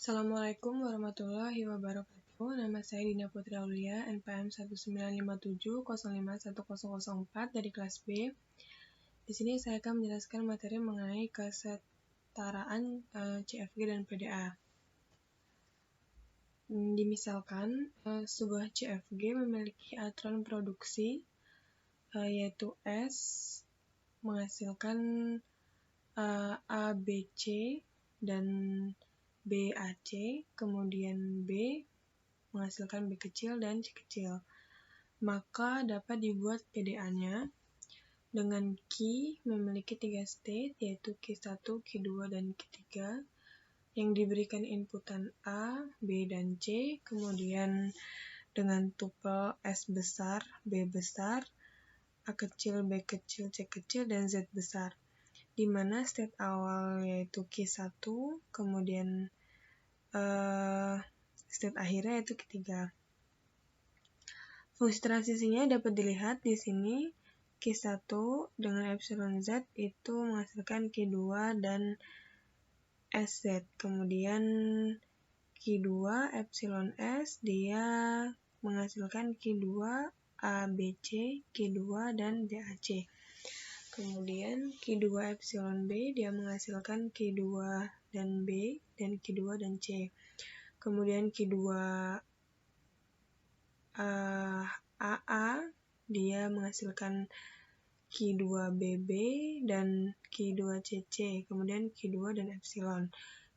Assalamualaikum warahmatullahi wabarakatuh. Nama saya Dina Putri Aulia, NPM 195705104 dari kelas B. Di sini saya akan menjelaskan materi mengenai kesetaraan CFG dan PDA. Dimisalkan, sebuah CFG memiliki aturan produksi, yaitu S menghasilkan ABC dan BAC, kemudian B menghasilkan B kecil dan C kecil. Maka dapat dibuat PDA-nya dengan Q memiliki 3 state, yaitu Q1, Q2, dan Q3, yang diberikan inputan A, B, dan C, kemudian dengan tuple S besar, B besar, A kecil, B kecil, C kecil, dan Z besar, di mana state awal yaitu Q1, kemudian state akhirnya yaitu Q3. Fungsi transisinya dapat dilihat di sini. Q1 dengan epsilon Z itu menghasilkan Q2 dan SZ. Kemudian Q2 epsilon S dia menghasilkan Q2 ABC, Q2 dan BAC. Kemudian Q2 epsilon B dia menghasilkan Q2 dan B dan Q2 dan C. Kemudian Q2 AA dia menghasilkan Q2BB dan Q2CC, kemudian Q2 dan epsilon.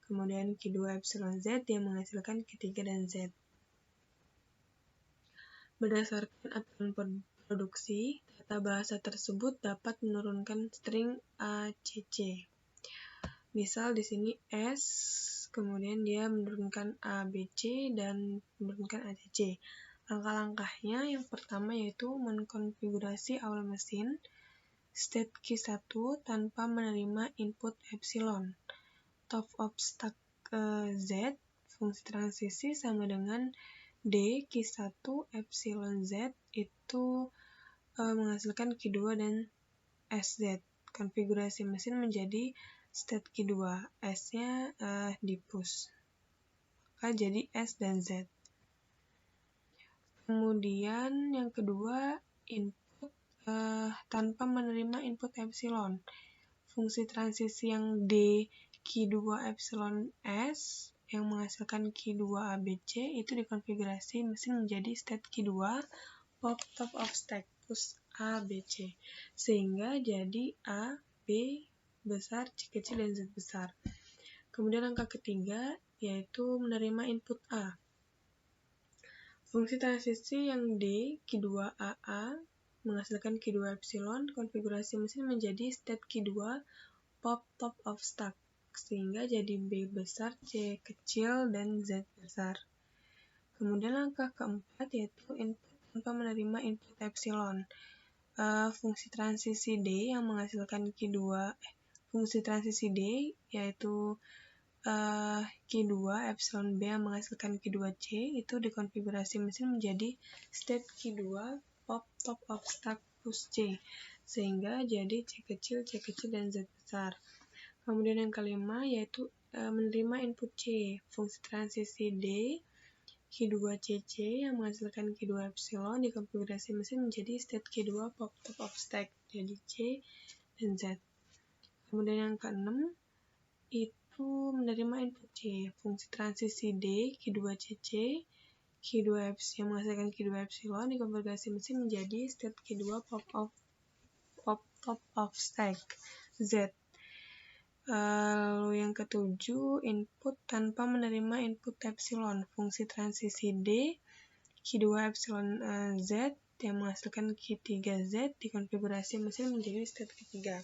Kemudian Q2 epsilon Z dia menghasilkan Q3 dan Z. Berdasarkan aturan produksi, tata bahasa tersebut dapat menurunkan string ACC. Misal di sini S, kemudian dia menurunkan ABC dan menurunkan ACC. Langkah-langkahnya yang pertama yaitu mengkonfigurasi awal mesin state Q1 tanpa menerima input epsilon. Top of stack Z, fungsi transisi sama dengan D Q1 epsilon Z itu menghasilkan Q2 dan SZ. Konfigurasi mesin menjadi state Q2, S-nya di push, maka jadi S dan Z. Kemudian yang kedua, input tanpa menerima input epsilon. Fungsi transisi yang D Q2 epsilon S yang menghasilkan Q2 ABC itu dikonfigurasi mesin menjadi state Q2 pop top of stack push ABC, sehingga jadi A, B besar, C kecil, dan Z besar. Kemudian langkah ketiga yaitu menerima input A. Fungsi transisi yang D Q2 AA menghasilkan Q2 epsilon, konfigurasi mesin menjadi state Q2 pop top of stack, sehingga jadi B besar, C kecil, dan Z besar. Kemudian langkah keempat yaitu input tanpa menerima input epsilon. Fungsi transisi D yang menghasilkan fungsi transisi D yaitu Q2 epsilon B yang menghasilkan Q2C itu dikonfigurasi mesin menjadi state Q2 pop top of stack push C, sehingga jadi C kecil, dan Z besar. Kemudian yang kelima yaitu menerima input C. Fungsi transisi D Q2CC yang menghasilkan Q2 epsilon dikonfigurasi mesin menjadi state Q2 pop top of stack, jadi C dan Z. Kemudian yang keenam itu menerima input C. Fungsi transisi D Q2CC yang menghasilkan Q2 epsilon dikonfigurasi mesin menjadi state Q2 pop top of stack, Z. Lalu yang ketujuh, input tanpa menerima input epsilon. Fungsi transisi D Q2 epsilon Z yang menghasilkan Q3Z dikonfigurasi mesin menjadi state Q3.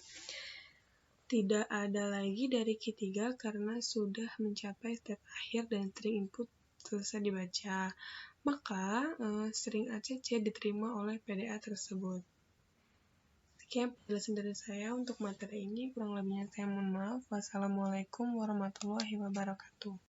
Tidak ada lagi dari Q3 karena sudah mencapai state akhir dan string input selesai dibaca. Maka string ACC diterima oleh PDA tersebut. Sekian penjelasan dari saya untuk materi ini, kurang lebihnya saya mohon maaf. Wassalamualaikum warahmatullahi wabarakatuh.